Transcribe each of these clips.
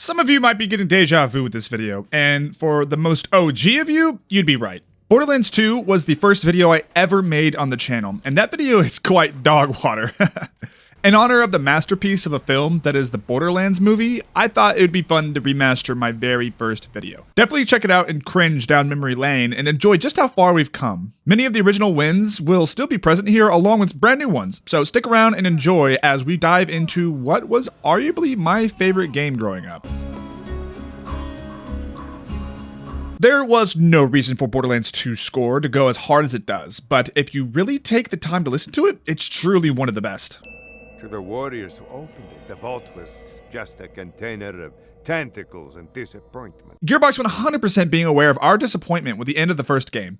Some of you might be getting deja vu with this video, and for the most OG of you, you'd be right. Borderlands 2 was the first video I ever made on the channel, and that video is quite dog water. In honor of the masterpiece of a film that is the Borderlands movie, I thought it would be fun to remaster my very first video. Definitely check it out and cringe down memory lane and enjoy just how far we've come. Many of the original wins will still be present here along with brand new ones, so stick around and enjoy as we dive into what was arguably my favorite game growing up. There was no reason for Borderlands 2's score to go as hard as it does, but if you really take the time to listen to it, it's truly one of the best. To the warriors who opened it, the vault was just a container of tentacles and disappointment. Gearbox 100% being aware of our disappointment with the end of the first game.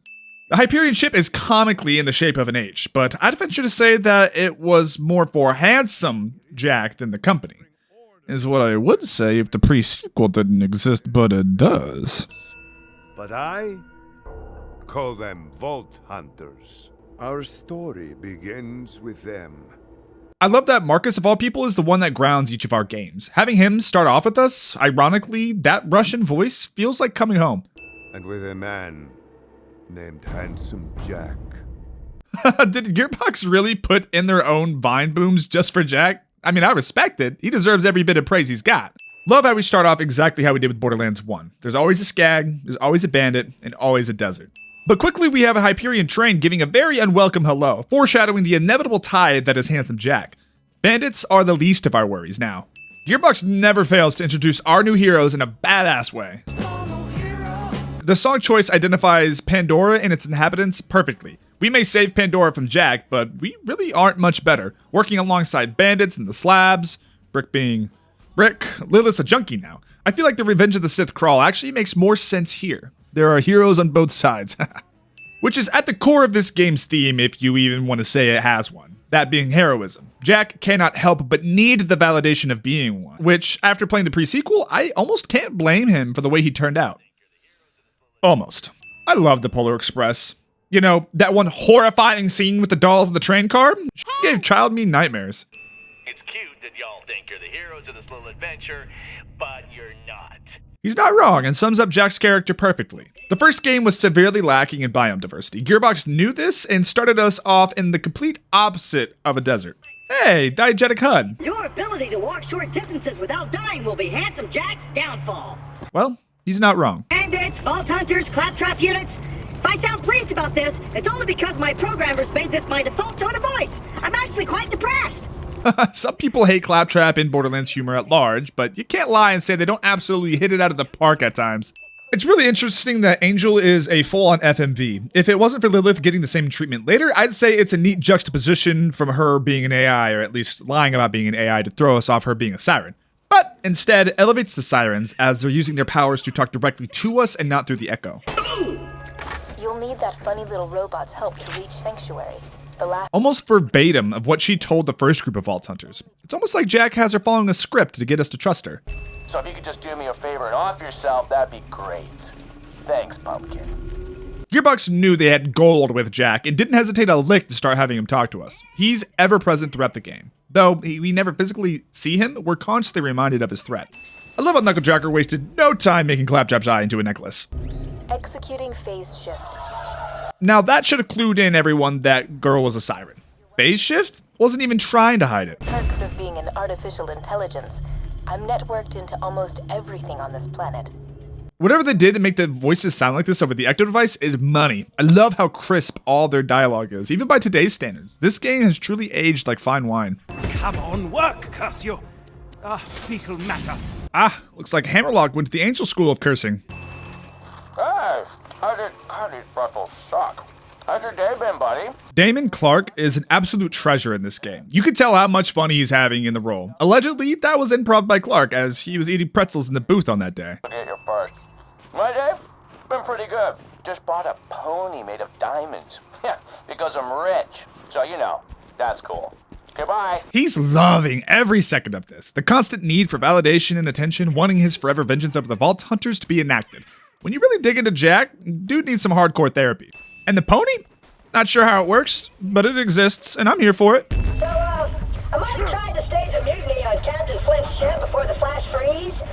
The Hyperion ship is comically in the shape of an H, but I'd venture to say that it was more for handsome Jack than the company. Is what I would say if the pre-sequel didn't exist, but it does. But I call them Vault Hunters. Our story begins with them. I love that Marcus, of all people, is the one that grounds each of our games. Having him start off with us, ironically, that Russian voice feels like coming home. And with a man named Handsome Jack. Did Gearbox really put in their own vine booms just for Jack? I mean, I respect it. He deserves every bit of praise he's got. Love how we start off exactly how we did with Borderlands 1. There's always a skag, there's always a bandit, and always a desert. But quickly we have a Hyperion train giving a very unwelcome hello, foreshadowing the inevitable tide that is Handsome Jack. Bandits are the least of our worries now. Gearbox never fails to introduce our new heroes in a badass way. The song choice identifies Pandora and its inhabitants perfectly. We may save Pandora from Jack, but we really aren't much better, working alongside bandits and the slabs, Brick being Brick, Lilith's a junkie now. I feel like the Revenge of the Sith crawl actually makes more sense here. There are heroes on both sides. Which is at the core of this game's theme, if you even want to say it has one. That being heroism. Jack cannot help but need the validation of being one. Which, after playing the pre-sequel, I almost can't blame him for the way he turned out. Almost. I love the Polar Express. You know, that one horrifying scene with the dolls in the train car? She gave child me nightmares. It's cute that y'all think you're the heroes of this little adventure, but you're not. He's not wrong and sums up Jack's character perfectly. The first game was severely lacking in biome diversity. Gearbox knew this and started us off in the complete opposite of a desert. Hey, diegetic HUD. Your ability to walk short distances without dying will be Handsome Jack's downfall. Well, he's not wrong. Bandits, vault hunters, claptrap units. If I sound pleased about this, it's only because my programmers made this my default tone of voice. I'm actually quite depressed. Some people hate Claptrap in Borderlands humor at large, but you can't lie and say they don't absolutely hit it out of the park at times. It's really interesting that Angel is a full-on FMV. If it wasn't for Lilith getting the same treatment later, I'd say it's a neat juxtaposition from her being an AI, or at least lying about being an AI to throw us off her being a siren. But instead, elevates the sirens as they're using their powers to talk directly to us and not through the echo. You'll need that funny little robot's help to reach Sanctuary. Almost verbatim of what she told the first group of Vault Hunters. It's almost like Jack has her following a script to get us to trust her. So if you could just do me a favor and off yourself, that'd be great. Thanks, Pumpkin. Gearbox knew they had gold with Jack and didn't hesitate a lick to start having him talk to us. He's ever present throughout the game. Though we never physically see him, we're constantly reminded of his threat. I love how Knucklejacker wasted no time making Claptrap's eye into a necklace. Executing phase shift. Now that should have clued in everyone that girl was a siren. Phase shift? Wasn't even trying to hide it. Perks of being an artificial intelligence. I'm networked into almost everything on this planet. Whatever they did to make the voices sound like this over the Ecto device is money. I love how crisp all their dialogue is, even by today's standards. This game has truly aged like fine wine. Come on, work, curse you. Fecal matter. Looks like Hammerlock went to the Angel School of Cursing. Hey, how did Freckles suck? How's your day been, buddy? Damon Clark is an absolute treasure in this game. You can tell how much fun he's having in the role. Allegedly, that was improv by Clark as he was eating pretzels in the booth on that day. Get you first. My day? Been pretty good. Just bought a pony made of diamonds. Yeah, because I'm rich. So, you know, that's cool. Goodbye. He's loving every second of this. The constant need for validation and attention, wanting his forever vengeance over the Vault Hunters to be enacted. When you really dig into Jack, dude needs some hardcore therapy. And the pony? Not sure how it works, but it exists, and I'm here for it. So, I might have tried to stage a mutiny on Captain Flint's ship before the flash freeze,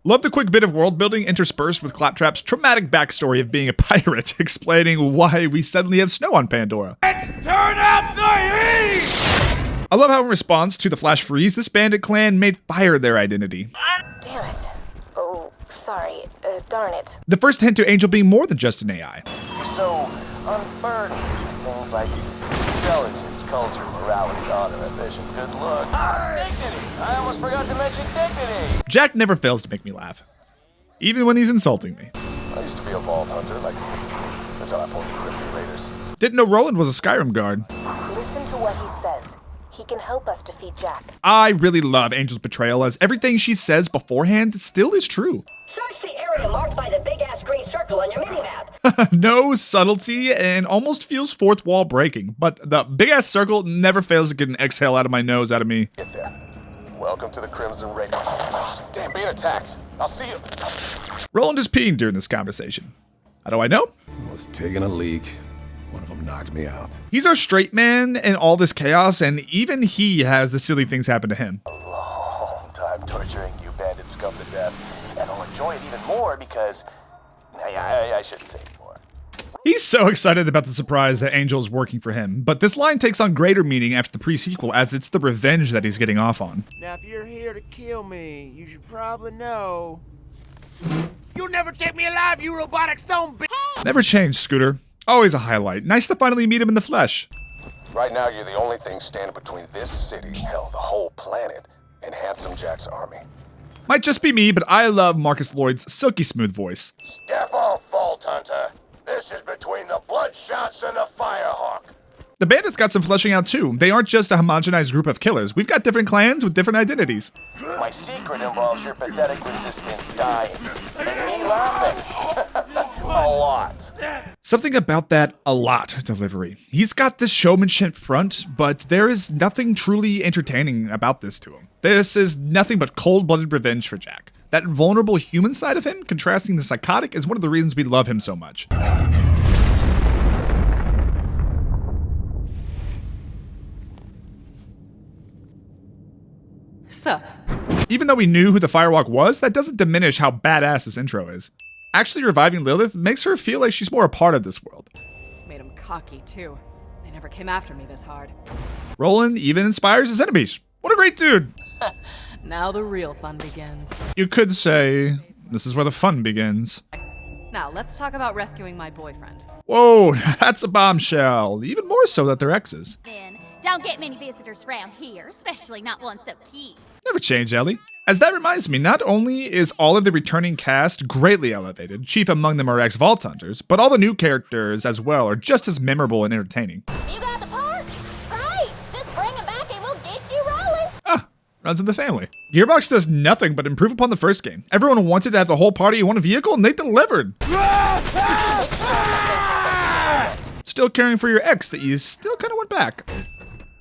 Love the quick bit of world building interspersed with Claptrap's traumatic backstory of being a pirate, explaining why we suddenly have snow on Pandora. Let's turn up the heat! I love how in response to the flash freeze, this bandit clan made fire their identity. Damn it. Oh, sorry. Darn it. The first hint to Angel being more than just an AI. So, unburdened with things like intelligence, culture, morality, honor, ambition, good luck, dignity. I almost forgot to mention dignity. Jack never fails to make me laugh, even when he's insulting me. I used to be a vault hunter, until I pulled the Crimson Raiders. Didn't know Roland was a Skyrim guard. Listen to what he says. He can help us defeat Jack. I really love Angel's betrayal, as everything she says beforehand still is true. Search the area marked by the big-ass green circle on your minimap. No subtlety and almost feels fourth wall breaking, but the big-ass circle never fails to get an exhale out of my nose out of me. Get there. Welcome to the Crimson Raiders. Damn, being attacked. I'll see you. Roland is peeing during this conversation. How do I know? I was taking a leak. One of them knocked me out. He's our straight man in all this chaos, and even he has the silly things happen to him. Long time torturing you bandits scum to death. And I'll enjoy it even more because... I shouldn't say anymore. He's so excited about the surprise that Angel is working for him, but this line takes on greater meaning after the pre-sequel, as it's the revenge that he's getting off on. Now, if you're here to kill me, you should probably know. You'll never take me alive, you robotic son of a bitch! Never change, Scooter. Always a highlight. Nice to finally meet him in the flesh. Right now, you're the only thing standing between this city, hell, the whole planet, and Handsome Jack's army. Might just be me, but I love Marcus Lloyd's silky smooth voice. Step off, Vault Hunter. This is between the Bloodshots and the Firehawk. The bandits got some fleshing out too. They aren't just a homogenized group of killers. We've got different clans with different identities. My secret involves your pathetic resistance dying, and me laughing. A lot. Something about that "a lot" delivery. He's got this showmanship front, but there is nothing truly entertaining about this to him. This is nothing but cold-blooded revenge for Jack. That vulnerable human side of him, contrasting the psychotic, is one of the reasons we love him so much. Sup? Even though we knew who the Firehawk was, that doesn't diminish how badass this intro is. Actually reviving Lilith makes her feel like she's more a part of this world. Made him cocky, too. They never came after me this hard. Roland even inspires his enemies. What a great dude! Now the real fun begins. You could say, this is where the fun begins. Now, let's talk about rescuing my boyfriend. Whoa, that's a bombshell. Even more so that they're exes. Don't get many visitors around here, especially not one so cute. Never change, Ellie. As that reminds me, not only is all of the returning cast greatly elevated, chief among them are ex-Vault Hunters, but all the new characters as well are just as memorable and entertaining. You got the parts? Great! Just bring them back and we'll get you rolling. Runs in the family. Gearbox does nothing but improve upon the first game. Everyone wanted to have the whole party in one vehicle, and they delivered. Make sure nothing happens to Roland. Still caring for your ex that you still kind of went back.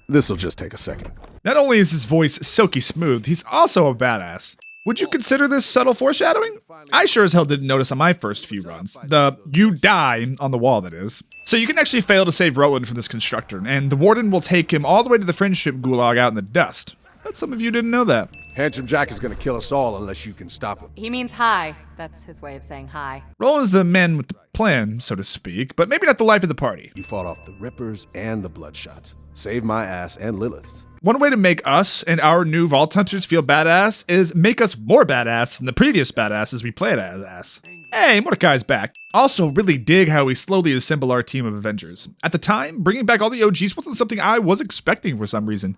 This'll just take a second. Not only is his voice silky smooth, he's also a badass. Would you consider this subtle foreshadowing? I sure as hell didn't notice on my first few runs. The "you die" on the wall, that is. So you can actually fail to save Roland from this constructor, and the warden will take him all the way to the friendship gulag out in the dust. Bet some of you didn't know that. Handsome Jack is gonna kill us all unless you can stop him. He means hi. That's his way of saying hi. Roland's the man with the plan, so to speak, but maybe not the life of the party. You fought off the Rippers and the Bloodshots. Saved my ass and Lilith's. One way to make us and our new Vault Hunters feel badass is make us more badass than the previous badasses we played as. Hey, Mordecai's back. Also, really dig how we slowly assemble our team of Avengers. At the time, bringing back all the OGs wasn't something I was expecting for some reason.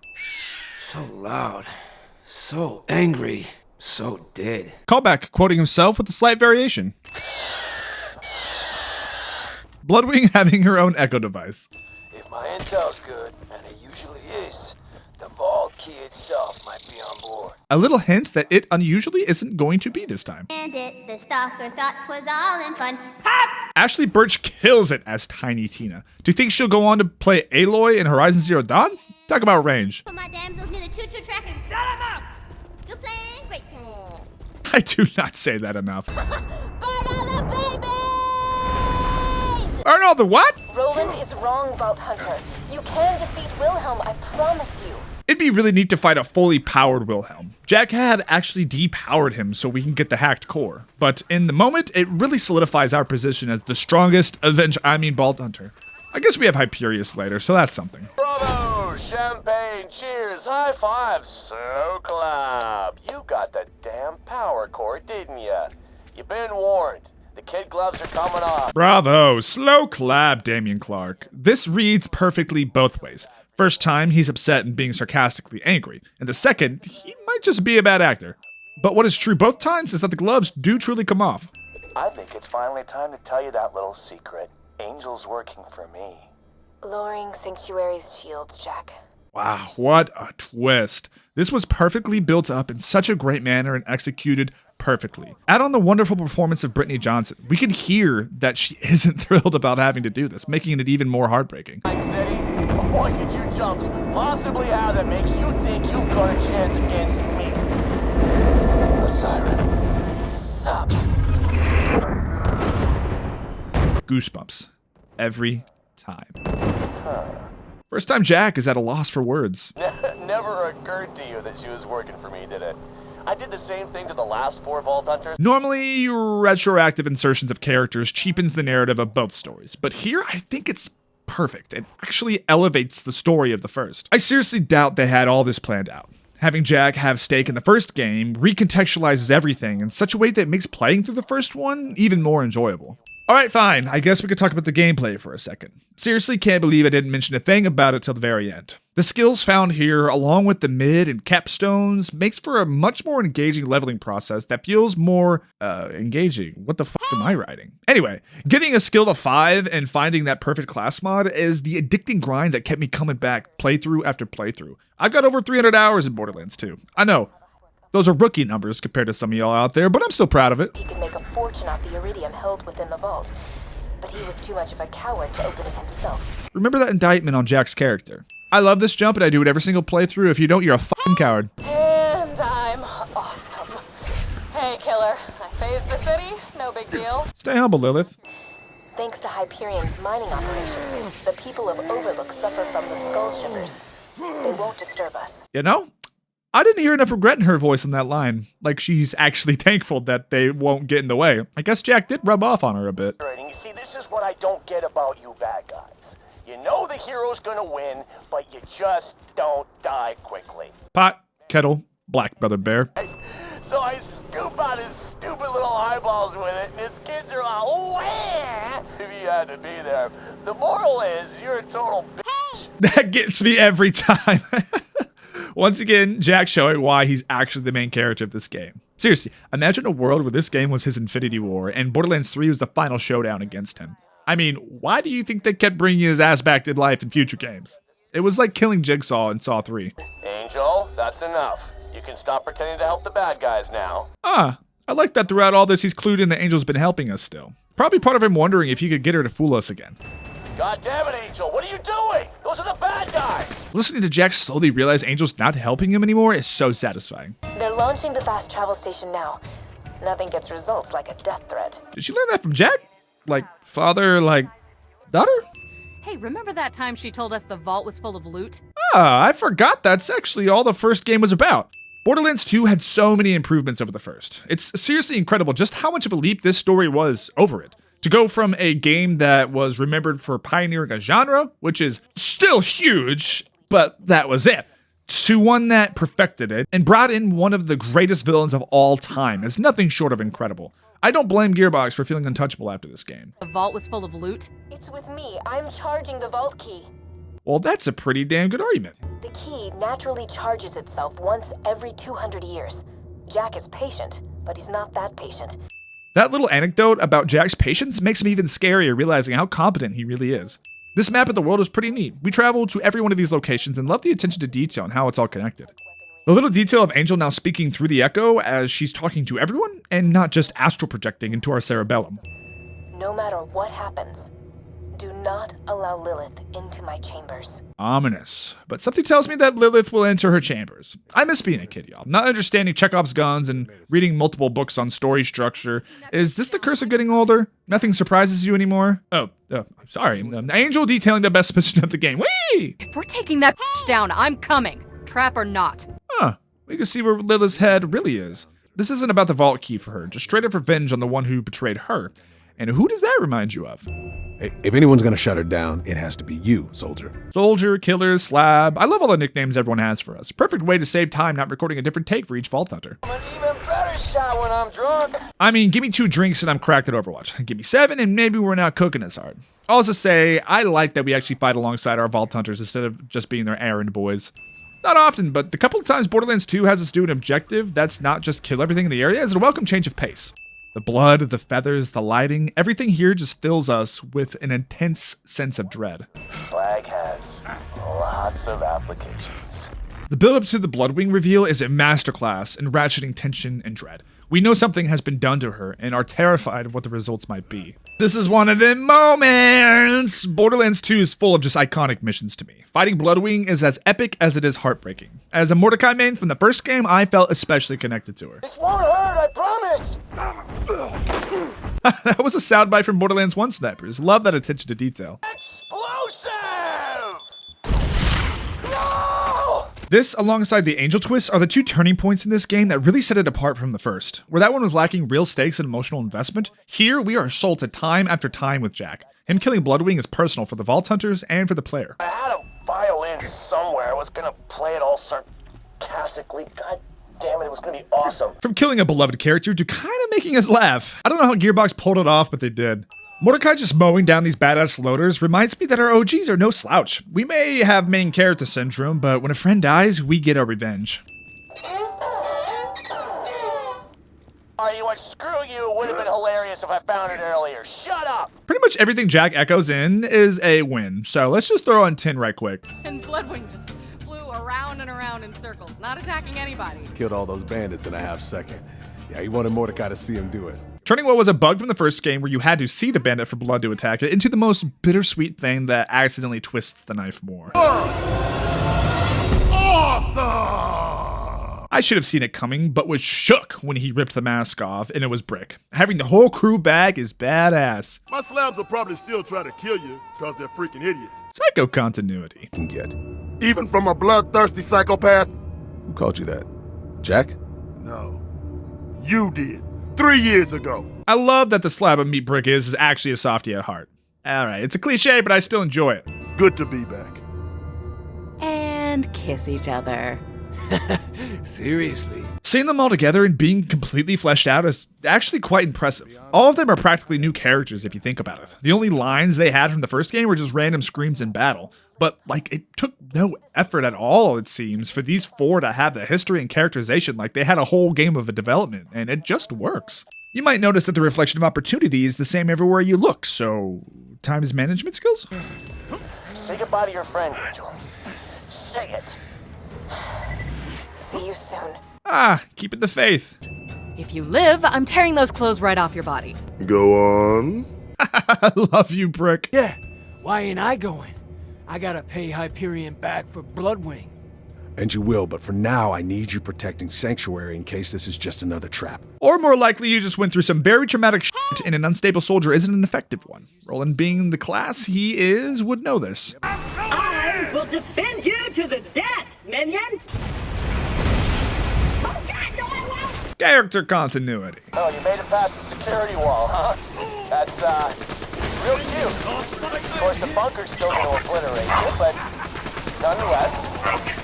So loud, so angry, so dead. Callback, quoting himself with a slight variation. Bloodwing having her own echo device. If my intel's good, and it usually is, the Vault key itself might be on board. A little hint that it unusually isn't going to be this time. And the stalker thought 'twas all in fun. Ashley Birch kills it as Tiny Tina. Do you think she'll go on to play Aloy in Horizon Zero Dawn? Talk about range. Put my damsels near the choo-choo track and set 'em up. Good plan, great plan. I do not say that enough. Burn all the babies! Earn all the what? Roland is wrong, Vault Hunter. You can defeat Wilhelm, I promise you. It'd be really neat to fight a fully powered Wilhelm. Jack had actually depowered him so we can get the hacked core, but in the moment, it really solidifies our position as the strongest Vault Hunter. I guess we have Hyperius later, so that's something. Bravo! Champagne, cheers, high five, so collab. You got the damn power core, didn't ya? You been warned. The kid gloves are coming off. Bravo! Slow collab, Damian Clark. This reads perfectly both ways. First time, he's upset and being sarcastically angry, and the second, he might just be a bad actor. But what is true both times is that the gloves do truly come off. I think it's finally time to tell you that little secret. Angel's working for me. Lowering Sanctuary's shields, Jack. Wow, what a twist. This was perfectly built up in such a great manner and executed perfectly. Add on the wonderful performance of Brittany Johnson. We can hear that she isn't thrilled about having to do this, making it even more heartbreaking. City, what did your jumps possibly have that makes you think you've got a chance against me? A siren. Sup? Goosebumps. Every time. First time Jack is at a loss for words. Never occurred to you that she was working for me, did it? I did the same thing to the last 4 Vault Hunters. Normally, retroactive insertions of characters cheapens the narrative of both stories, but here I think it's perfect. It actually elevates the story of the first. I seriously doubt they had all this planned out. Having Jack have stake in the first game recontextualizes everything in such a way that it makes playing through the first one even more enjoyable. Alright, fine. I guess we could talk about the gameplay for a second. Seriously, can't believe I didn't mention a thing about it till the very end. The skills found here, along with the mid and capstones, makes for a much more engaging leveling process that feels more, engaging. What the fuck am I writing? Anyway, getting a skill to 5 and finding that perfect class mod is the addicting grind that kept me coming back playthrough after playthrough. I've got over 300 hours in Borderlands 2. I know. Those are rookie numbers compared to some of y'all out there, but I'm still proud of it. He could make a fortune off the iridium held within the vault, but he was too much of a coward to open it himself. Remember that indictment on Jack's character. I love this jump and I do it every single playthrough. If you don't, you're a fucking coward. And I'm awesome. Hey, killer. I phased the city. No big deal. Stay humble, Lilith. Thanks to Hyperion's mining operations, the people of Overlook suffer from the skull shivers. They won't disturb us. You know? I didn't hear enough regret in her voice on that line. Like she's actually thankful that they won't get in the way. I guess Jack did rub off on her a bit. You see, this is what I don't get about you bad guys. You know the hero's gonna win, but you just don't die quickly. Pot, kettle, black brother bear. So I scoop out his stupid little eyeballs with it, and his kids are all, oh, if you had to be there. The moral is, you're a total bitch. That gets me every time. Once again, Jack showing why he's actually the main character of this game. Seriously, imagine a world where this game was his Infinity War and Borderlands 3 was the final showdown against him. I mean, why do you think they kept bringing his ass back to life in future games? It was like killing Jigsaw in Saw 3. Angel, that's enough. You can stop pretending to help the bad guys now. I like that throughout all this he's clued in that Angel's been helping us still. Probably part of him wondering if he could get her to fool us again. God damn it, Angel, what are you doing? Those are the bad guys! Listening to Jack slowly realize Angel's not helping him anymore is so satisfying. They're launching the fast travel station now. Nothing gets results like a death threat. Did she learn that from Jack? Like, father, like, daughter? Hey, remember that time she told us the vault was full of loot? I forgot that's actually all the first game was about. Borderlands 2 had so many improvements over the first. It's seriously incredible just how much of a leap this story was over it. To go from a game that was remembered for pioneering a genre, which is still huge, but that was it, to one that perfected it and brought in one of the greatest villains of all time is nothing short of incredible. I don't blame Gearbox for feeling untouchable after this game. The vault was full of loot? It's with me. I'm charging the vault key. Well, that's a pretty damn good argument. The key naturally charges itself once every 200 years. Jack is patient, but he's not that patient. That little anecdote about Jack's patience makes me even scarier realizing how competent he really is. This map of the world is pretty neat. We traveled to every one of these locations and love the attention to detail and how it's all connected. The little detail of Angel now speaking through the echo as she's talking to everyone and not just astral projecting into our cerebellum. No matter what happens, do not allow Lilith into my chambers. Ominous. But something tells me that Lilith will enter her chambers. I miss being a kid, y'all. Not understanding Chekhov's guns and reading multiple books on story structure. Is this the curse of getting older? Nothing surprises you anymore? Sorry. Angel detailing the best position of the game. Whee! If we're taking that down, I'm coming. trap or not. Huh. We can see where Lilith's head really is. This isn't about the vault key for her, just straight up revenge on the one who betrayed her. And who does that remind you of? If anyone's gonna shut her down, it has to be you, soldier. Soldier, killer, slab. I love all the nicknames everyone has for us. Perfect way to save time not recording a different take for each Vault Hunter. I'm an even better shot when I'm drunk. I mean, give me 2 drinks and I'm cracked at Overwatch. Give me 7 and maybe we're not cooking as hard. I'll also say, I like that we actually fight alongside our Vault Hunters instead of just being their errand boys. Not often, but the couple of times Borderlands 2 has us do an objective that's not just kill everything in the area is a welcome change of pace. The blood, the feathers, the lighting, everything here just fills us with an intense sense of dread. Slag has lots of applications. The build-up to the Bloodwing reveal is a masterclass in ratcheting tension and dread. We know something has been done to her and are terrified of what the results might be. This is one of them moments! Borderlands 2 is full of just iconic missions to me. Fighting Bloodwing is as epic as it is heartbreaking. As a Mordecai main from the first game, I felt especially connected to her. This won't hurt, I promise! That was a soundbite from Borderlands 1 snipers. Love that attention to detail. Explosive! No! This, alongside the Angel twists, are the 2 turning points in this game that really set it apart from the first. Where that one was lacking real stakes and emotional investment, here we are assaulted time after time with Jack. Him killing Bloodwing is personal for the Vault Hunters and for the player. I had a violin somewhere. I was gonna play it all sarcastically. God damn it, it was gonna be awesome. From killing a beloved character to kind of making us laugh. I don't know how Gearbox pulled it off, but they did. Mordecai just mowing down these badass loaders reminds me that our OGs are no slouch. We may have main character syndrome, but when a friend dies, we get our revenge. Alright, you know what? Screw you. It would have been hilarious if I found it earlier. Shut up! Pretty much everything Jack echoes in is a win, so let's just throw on 10 right quick. And Bloodwing just flew around and around in circles, not attacking anybody. Killed all those bandits in a half second. Yeah, he wanted Mordecai to see him do it. Turning what was a bug from the first game where you had to see the bandit for blood to attack it into the most bittersweet thing that accidentally twists the knife more. Awesome! I should have seen it coming, but was shook when he ripped the mask off and it was Brick. Having the whole crew back is badass. My slabs will probably still try to kill you because they're freaking idiots. Psycho continuity. Can get. Even from a bloodthirsty psychopath? Who called you that? Jack? No. You did. 3 years ago. I love that the slab of meat Brick is actually a softie at heart. Alright, it's a cliche, but I still enjoy it. Good to be back. And kiss each other. Seriously? Seeing them all together and being completely fleshed out is actually quite impressive. All of them are practically new characters if you think about it. The only lines they had from the first game were just random screams in battle. But, like, it took no effort at all, it seems, for these 4 to have the history and characterization like they had a whole game of a development, and it just works. You might notice that the reflection of opportunity is the same everywhere you look, so times management skills? Say goodbye to your friend, Angel. Say it. See you soon. Ah, keeping the faith. If you live, I'm tearing those clothes right off your body. Go on. I love you, Brick. Yeah, why ain't I going? I gotta pay Hyperion back for Bloodwing. And you will, but for now, I need you protecting Sanctuary in case this is just another trap. Or more likely, you just went through some very traumatic shit and an unstable soldier isn't an effective one. Roland, being the class he is, would know this. I will defend you to the death, minion! Oh God, no, I won't! Character continuity. Oh, you made it past the security wall, huh? That's, real cute. Of course, the bunker's still gonna obliterate you, but nonetheless, cute.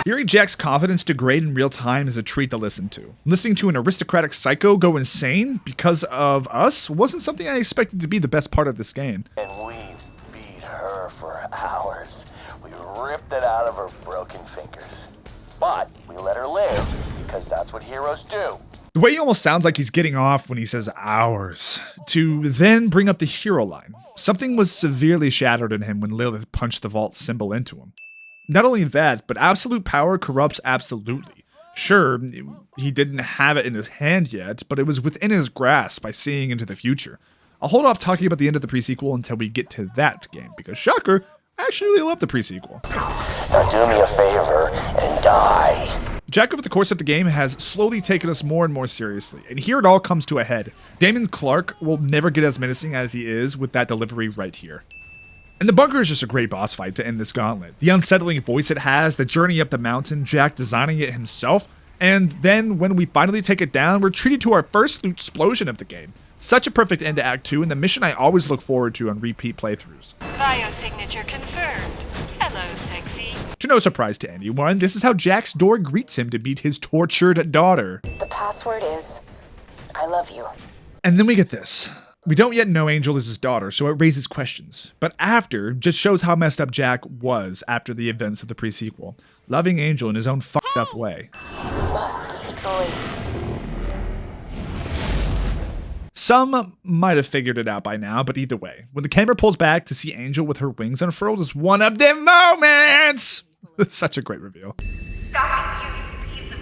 Hearing Jack's confidence degrade in real time is a treat to listen to. Listening to an aristocratic psycho go insane because of us wasn't something I expected to be the best part of this game. And we beat her for hours. We ripped it out of her broken fingers. But we let her live, because that's what heroes do. The way he almost sounds like he's getting off when he says ours, to then bring up the hero line. Something was severely shattered in him when Lilith punched the vault symbol into him. Not only that, but absolute power corrupts absolutely. Sure, he didn't have it in his hand yet, but it was within his grasp by seeing into the future. I'll hold off talking about the end of the pre-sequel until we get to that game, because shocker, I actually really love the pre-sequel. Now do me a favor and die. Jack over the course of the game has slowly taken us more and more seriously, and here it all comes to a head. Damon Clark will never get as menacing as he is with that delivery right here. And the bunker is just a great boss fight to end this gauntlet. The unsettling voice it has, the journey up the mountain, Jack designing it himself, and then when we finally take it down, we're treated to our first loot explosion of the game. Such a perfect end to Act 2, and the mission I always look forward to on repeat playthroughs. Biosignature confirmed. Hello, sexy. To no surprise to anyone, this is how Jack's door greets him to meet his tortured daughter. The password is, I love you. And then we get this. We don't yet know Angel is his daughter, so it raises questions. But after just shows how messed up Jack was after the events of the pre-sequel, loving Angel in his own fucked up way. You must destroy. Some might have figured it out by now, but either way, when the camera pulls back to see Angel with her wings unfurled is one of them moments! Such a great reveal. Stop it, you piece of...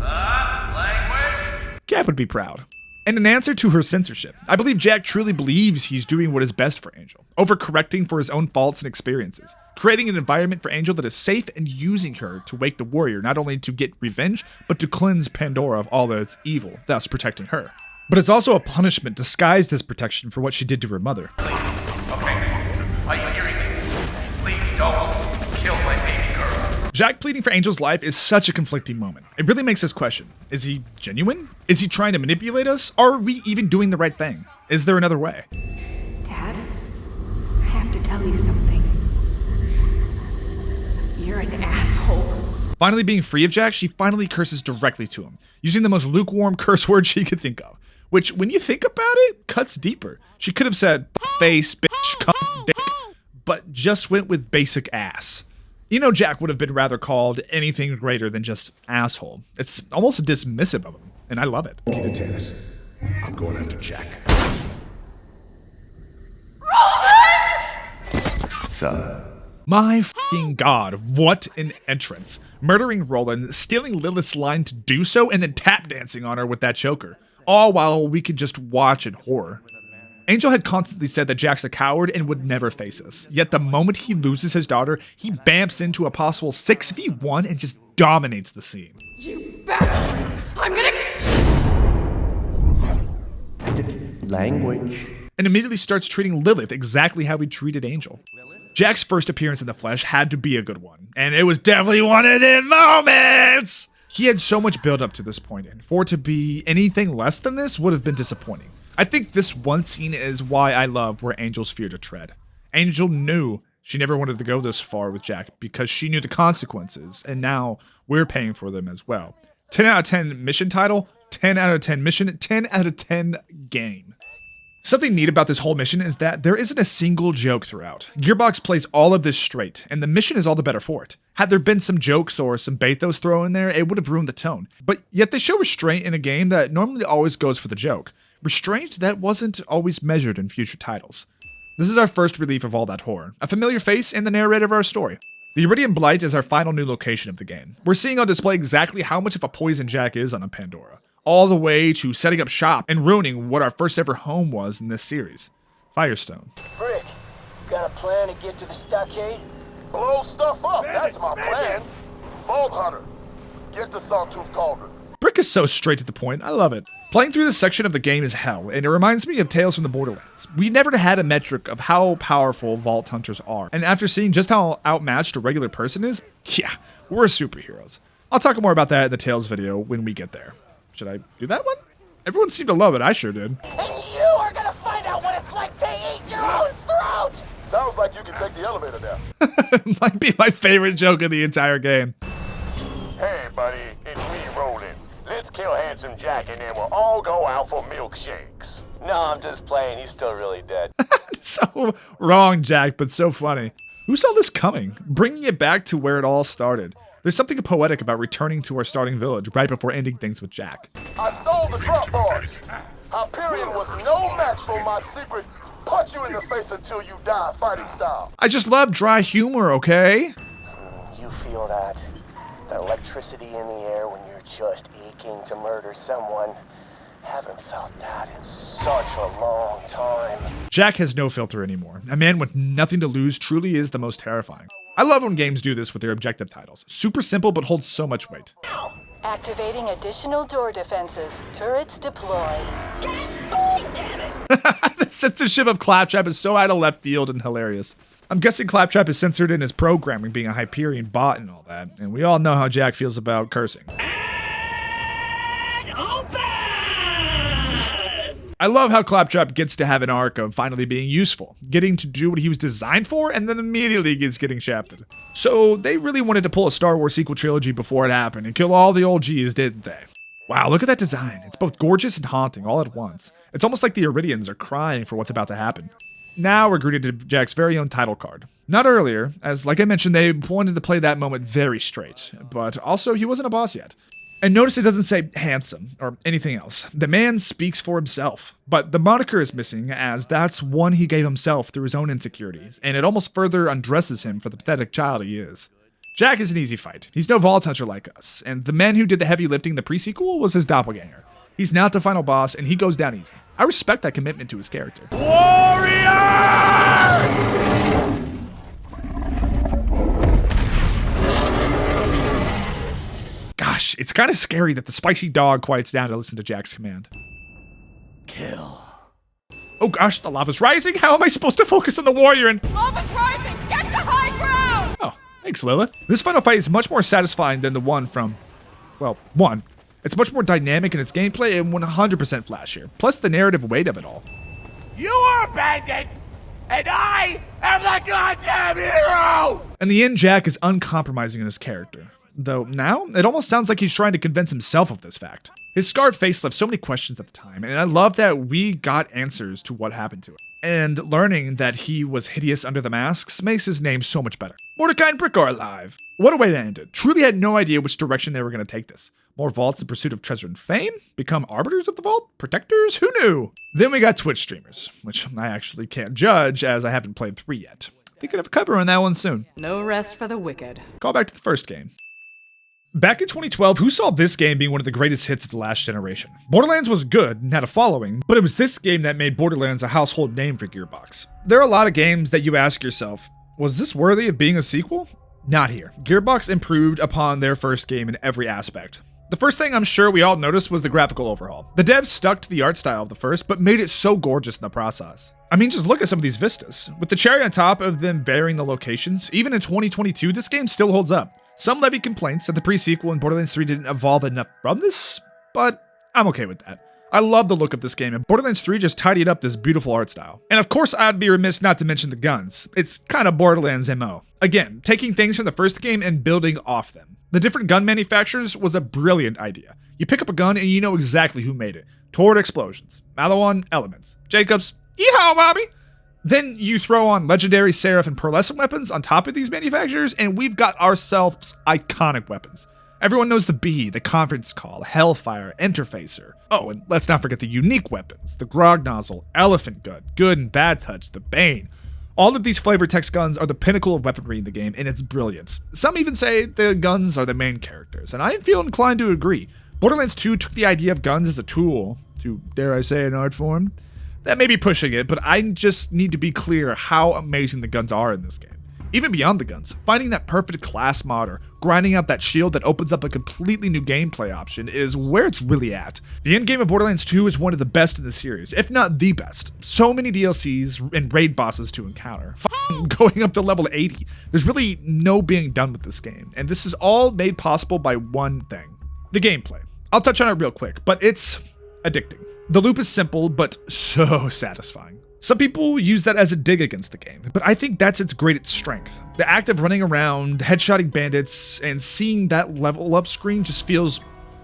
Language? Cap would be proud. And in answer to her censorship, I believe Jack truly believes he's doing what is best for Angel, overcorrecting for his own faults and experiences, creating an environment for Angel that is safe and using her to wake the warrior not only to get revenge, but to cleanse Pandora of all that's evil, thus protecting her. But it's also a punishment disguised as protection for what she did to her mother. Okay. Are you hearing me? Please don't kill my baby girl. Jack pleading for Angel's life is such a conflicting moment. It really makes us question, is he genuine? Is he trying to manipulate us? Are we even doing the right thing? Is there another way? Dad, I have to tell you something. You're an asshole. Finally being free of Jack, she finally curses directly to him, using the most lukewarm curse word she could think of, which, when you think about it, cuts deeper. She could have said, face, bitch, cunt, dick, but just went with basic ass. You know Jack would have been rather called anything greater than just asshole. It's almost dismissive of him, and I love it. Okay, to tennis. I'm going after Jack. Son. My f***ing god, what an entrance. Murdering Roland, stealing Lilith's line to do so, and then tap dancing on her with that choker. All while we could just watch in horror. Angel had constantly said that Jack's a coward and would never face us. Yet the moment he loses his daughter, he bamps into a possible 6v1 and just dominates the scene. You bastard! I'm gonna... Language. And immediately starts treating Lilith exactly how he treated Angel. Jack's first appearance in the flesh had to be a good one, and it was definitely one of them moments! He had so much build up to this point, and for it to be anything less than this would have been disappointing. I think this one scene is why I love where Angel's feared to tread. Angel knew she never wanted to go this far with Jack because she knew the consequences, and now we're paying for them as well. 10 out of 10 mission title, 10 out of 10 mission, 10 out of 10 game. Something neat about this whole mission is that there isn't a single joke throughout. Gearbox plays all of this straight, and the mission is all the better for it. Had there been some jokes or some bathos thrown in there, it would have ruined the tone. But yet they show restraint in a game that normally always goes for the joke. Restraint that wasn't always measured in future titles. This is our first relief of all that horror, a familiar face and the narrator of our story. The Iridium Blight is our final new location of the game. We're seeing on display exactly how much of a poison Jack is on a Pandora, all the way to setting up shop and ruining what our first ever home was in this series, Firestone. Brick, you got a plan to get to the stockade? Blow stuff up, that's my plan. Vault Hunter, get the Sawtooth Cauldron. Brick is so straight to the point, I love it. Playing through this section of the game is hell, and it reminds me of Tales from the Borderlands. We never had a metric of how powerful Vault Hunters are, and after seeing just how outmatched a regular person is, yeah, we're superheroes. I'll talk more about that in the Tales video when we get there. Should I do that one? Everyone seemed to love it, I sure did. And you are gonna find out what it's like to eat your own throat! Sounds like you can take the elevator now. Might be my favorite joke of the entire game. Hey, buddy, it's me, Roland. Let's kill Handsome Jack and then we'll all go out for milkshakes. No, I'm just playing. He's still really dead. So wrong, Jack, but so funny. Who saw this coming? Bringing it back to where it all started. There's something poetic about returning to our starting village right before ending things with Jack. I stole the drop barge. Hyperion was no match for my secret punch you in the face until you die fighting style. I just love dry humor, okay? You feel that? That electricity in the air when you're just aching to murder someone. Haven't felt that in such a long time. Jack has no filter anymore. A man with nothing to lose truly is the most terrifying. I love when games do this with their objective titles. Super simple, but holds so much weight. Activating additional door defenses. Turrets deployed. This Censorship of Claptrap is so out of left field and hilarious. I'm guessing Claptrap is censored in his programming, being a Hyperion bot and all that, and we all know how Jack feels about cursing. I love how Claptrap gets to have an arc of finally being useful, getting to do what he was designed for, and then immediately gets getting shafted. So they really wanted to pull a Star Wars sequel trilogy before it happened and kill all the old G's, didn't they? Wow, look at that design. It's both gorgeous and haunting all at once. It's almost like the Iridians are crying for what's about to happen. Now we're greeted to Jack's very own title card. Not earlier, as like I mentioned, they wanted to play that moment very straight, but also he wasn't a boss yet. And notice it doesn't say handsome or anything else. The man speaks for himself, but the moniker is missing as that's one he gave himself through his own insecurities, and it almost further undresses him for the pathetic child he is. Jack is an easy fight. He's no Vault Toucher like us, and the man who did the heavy lifting in the pre-sequel was his doppelganger. He's not the final boss, and he goes down easy. I respect that commitment to his character. Gosh, it's kind of scary that the spicy dog quiets down to listen to Jack's command. Kill. Oh gosh, the lava's rising? How am I supposed to focus on the warrior and— Lava's rising! Get to high ground! Oh, thanks, Lilith. This final fight is much more satisfying than the one from, well, 1. It's much more dynamic in its gameplay and 100% flashier, plus the narrative weight of it all. You are a bandit, and I am the goddamn hero! In the end, Jack is uncompromising in his character. Though now, it almost sounds like he's trying to convince himself of this fact. His scarred face left so many questions at the time, and I love that we got answers to what happened to him. And learning that he was hideous under the masks makes his name so much better. Mordecai and Brick are alive. What a way to end it. Truly had no idea which direction they were going to take this. More vaults in pursuit of treasure and fame? Become arbiters of the vault? Protectors? Who knew? Then we got Twitch streamers, which I actually can't judge as I haven't played 3 yet. Thinking of a cover on that one soon. No rest for the wicked. Call back to the first game. Back in 2012, who saw this game being one of the greatest hits of the last generation? Borderlands was good and had a following, but it was this game that made Borderlands a household name for Gearbox. There are a lot of games that you ask yourself, was this worthy of being a sequel? Not here. Gearbox improved upon their first game in every aspect. The first thing I'm sure we all noticed was the graphical overhaul. The devs stuck to the art style of the first, but made it so gorgeous in the process. I mean, just look at some of these vistas. With the cherry on top of them varying the locations, even in 2022, this game still holds up. Some levy complaints that the pre-sequel in Borderlands 3 didn't evolve enough from this, but I'm okay with that. I love the look of this game, and Borderlands 3 just tidied up this beautiful art style. And of course, I'd be remiss not to mention the guns. It's kind of Borderlands MO. Again, taking things from the first game and building off them. The different gun manufacturers was a brilliant idea. You pick up a gun and you know exactly who made it. Tord Explosions, Malawan Elements, Jacobs, yeehaw, Bobby! Then you throw on legendary Seraph and pearlescent weapons on top of these manufacturers, and we've got ourselves iconic weapons. Everyone knows the Bee, the Conference Call, Hellfire, Interfacer. Oh, and let's not forget the unique weapons, the Grog Nozzle, Elephant Gun, Good and Bad Touch, the Bane. All of these flavor text guns are the pinnacle of weaponry in the game, and it's brilliant. Some even say the guns are the main characters, and I feel inclined to agree. Borderlands 2 took the idea of guns as a tool to, dare I say, an art form. That may be pushing it, but I just need to be clear how amazing the guns are in this game. Even beyond the guns, finding that perfect class mod or grinding out that shield that opens up a completely new gameplay option is where it's really at. The endgame of Borderlands 2 is one of the best in the series, if not the best. So many DLCs and raid bosses to encounter. Going up to level 80. There's really no being done with this game, and this is all made possible by one thing. The gameplay. I'll touch on it real quick, but it's addicting. The loop is simple, but so satisfying. Some people use that as a dig against the game, but I think that's its greatest strength. The act of running around, headshotting bandits, and seeing that level up screen just feels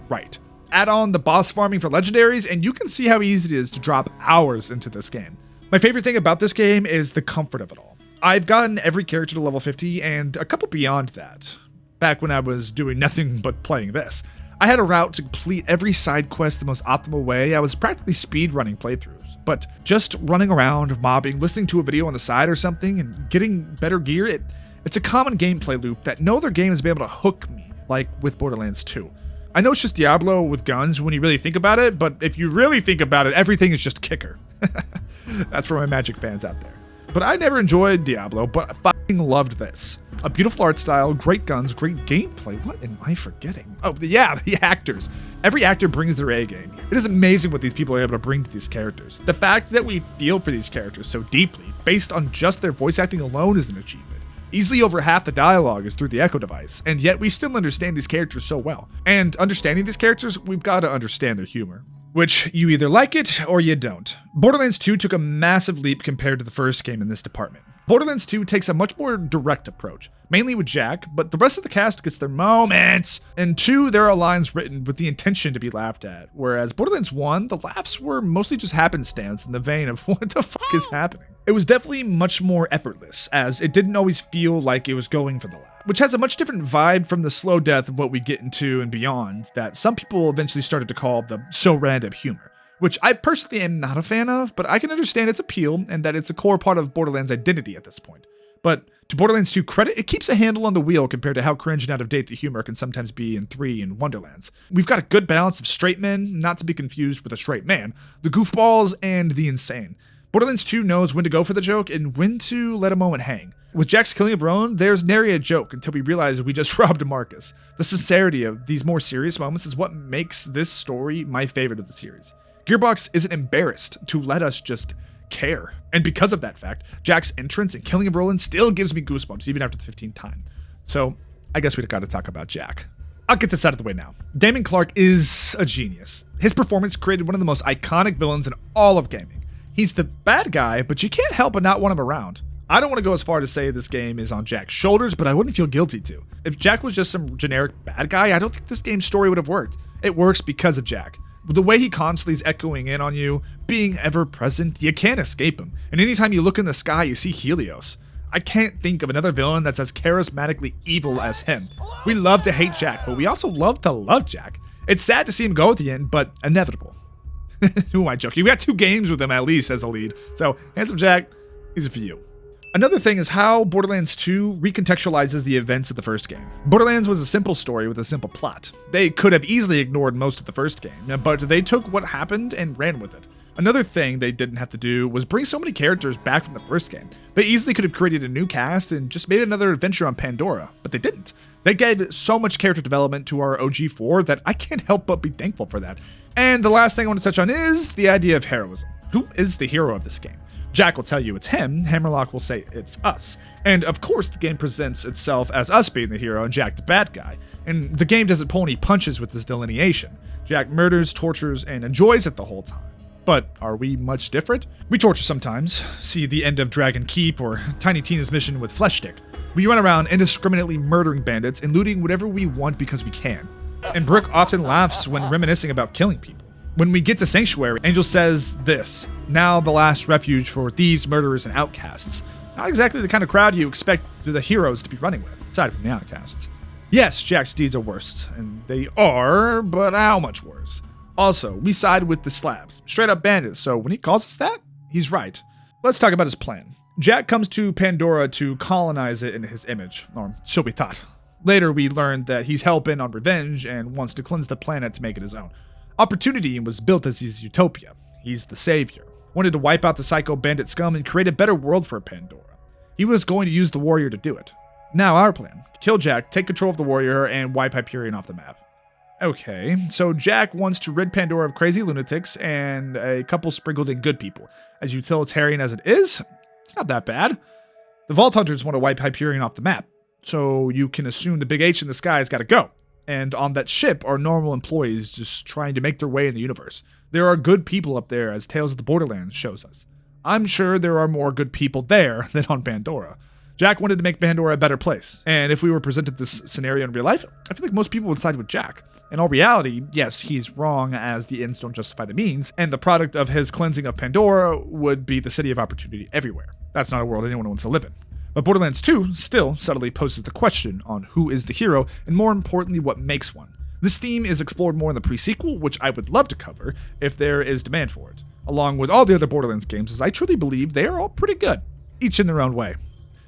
right. Add on the boss farming for legendaries, and you can see how easy it is to drop hours into this game. My favorite thing about this game is the comfort of it all. I've gotten every character to level 50 and a couple beyond that, back when I was doing nothing but playing this. I had a route to complete every side quest the most optimal way. I was practically speedrunning playthroughs, but just running around, mobbing, listening to a video on the side or something, and getting better gear, it's a common gameplay loop that no other game has been able to hook me, like with Borderlands 2. I know it's just Diablo with guns when you really think about it, but if you really think about it, everything is just kicker. That's for my Magic fans out there. But I never enjoyed Diablo, but I fucking loved this. A beautiful art style, great guns, great gameplay. What am I forgetting? Oh, yeah, the actors. Every actor brings their A game. It is amazing what these people are able to bring to these characters. The fact that we feel for these characters so deeply, based on just their voice acting alone, is an achievement. Easily over half the dialogue is through the Echo device, and yet we still understand these characters so well. And understanding these characters, we've got to understand their humor. Which, you either like it or you don't. Borderlands 2 took a massive leap compared to the first game in this department. Borderlands 2 takes a much more direct approach, mainly with Jack, but the rest of the cast gets their moments. In 2, there are lines written with the intention to be laughed at, whereas Borderlands 1, the laughs were mostly just happenstance in the vein of what the fuck is happening. It was definitely much more effortless, as it didn't always feel like it was going for the laugh, which has a much different vibe from the slow death of what we get into and beyond that some people eventually started to call the so random humor, which I personally am not a fan of, but I can understand its appeal and that it's a core part of Borderlands' identity at this point. But to Borderlands 2 credit, it keeps a handle on the wheel compared to how cringe and out of date the humor can sometimes be in 3 and Wonderlands. We've got a good balance of straight men, not to be confused with a straight man, the goofballs, and the insane. Borderlands 2 knows when to go for the joke and when to let a moment hang. With Jack's killing of Roland, there's nary a joke until we realize we just robbed Marcus. The sincerity of these more serious moments is what makes this story my favorite of the series. Gearbox isn't embarrassed to let us just care. And because of that fact, Jack's entrance and killing of Roland still gives me goosebumps even after the 15th time. So I guess we've got to talk about Jack. I'll get this out of the way now. Damon Clark is a genius. His performance created one of the most iconic villains in all of gaming. He's the bad guy, but you can't help but not want him around. I don't want to go as far to say this game is on Jack's shoulders, but I wouldn't feel guilty to. If Jack was just some generic bad guy, I don't think this game's story would have worked. It works because of Jack. The way he constantly is echoing in on you, being ever present, you can't escape him. And anytime you look in the sky, you see Helios. I can't think of another villain that's as charismatically evil as him. We love to hate Jack, but we also love to love Jack. It's sad to see him go at the end, but inevitable. Who am I joking? We got 2 games with him at least as a lead. So, Handsome Jack, he's for you. Another thing is how Borderlands 2 recontextualizes the events of the first game. Borderlands was a simple story with a simple plot. They could have easily ignored most of the first game, but they took what happened and ran with it. Another thing they didn't have to do was bring so many characters back from the first game. They easily could have created a new cast and just made another adventure on Pandora, but they didn't. They gave so much character development to our OG4 that I can't help but be thankful for that. And the last thing I want to touch on is the idea of heroism. Who is the hero of this game? Jack will tell you it's him, Hammerlock will say it's us. And of course the game presents itself as us being the hero and Jack the bad guy. And the game doesn't pull any punches with this delineation. Jack murders, tortures, and enjoys it the whole time. But are we much different? We torture sometimes. See the end of Dragon Keep or Tiny Tina's mission with Flesh Stick. We run around indiscriminately murdering bandits and looting whatever we want because we can. And Brooke often laughs when reminiscing about killing people. When we get to Sanctuary, Angel says this: now the last refuge for thieves, murderers, and outcasts. Not exactly the kind of crowd you expect the heroes to be running with, aside from the outcasts. Yes, Jack's deeds are worse, and they are, but how much worse? Also, we side with the slabs, straight up bandits, so when he calls us that, he's right. Let's talk about his plan. Jack comes to Pandora to colonize it in his image, or so we thought. Later, we learned that he's hell-bent on revenge and wants to cleanse the planet to make it his own. Opportunity was built as his utopia. He's the savior. Wanted to wipe out the psycho bandit scum and create a better world for Pandora. He was going to use the warrior to do it. Now our plan: kill Jack, take control of the warrior, and wipe Hyperion off the map. Okay, so Jack wants to rid Pandora of crazy lunatics and a couple sprinkled in good people. As utilitarian as it is, it's not that bad. The Vault Hunters want to wipe Hyperion off the map, so you can assume the big H in the sky has got to go. And on that ship are normal employees just trying to make their way in the universe. There are good people up there, as Tales of the Borderlands shows us. I'm sure there are more good people there than on Pandora. Jack wanted to make Pandora a better place, and if we were presented this scenario in real life, I feel like most people would side with Jack. In all reality, yes, he's wrong, as the ends don't justify the means, and the product of his cleansing of Pandora would be the city of opportunity everywhere. That's not a world anyone wants to live in. But Borderlands 2 still subtly poses the question on who is the hero, and more importantly, what makes one. This theme is explored more in the pre-sequel, which I would love to cover if there is demand for it, along with all the other Borderlands games, as I truly believe they are all pretty good, each in their own way.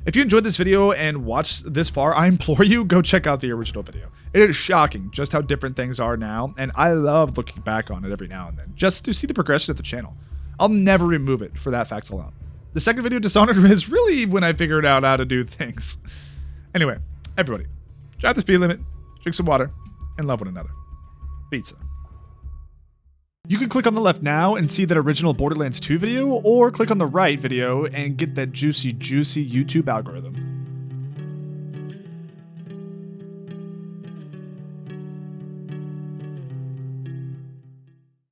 If you enjoyed this video and watched this far, I implore you, go check out the original video. It is shocking just how different things are now, and I love looking back on it every now and then, just to see the progression of the channel. I'll never remove it for that fact alone. The second video, Dishonored, is really when I figured out how to do things. Anyway, everybody, drive the speed limit, drink some water, and love one another. Pizza. You can click on the left now and see that original Borderlands 2 video, or click on the right video and get that juicy YouTube algorithm.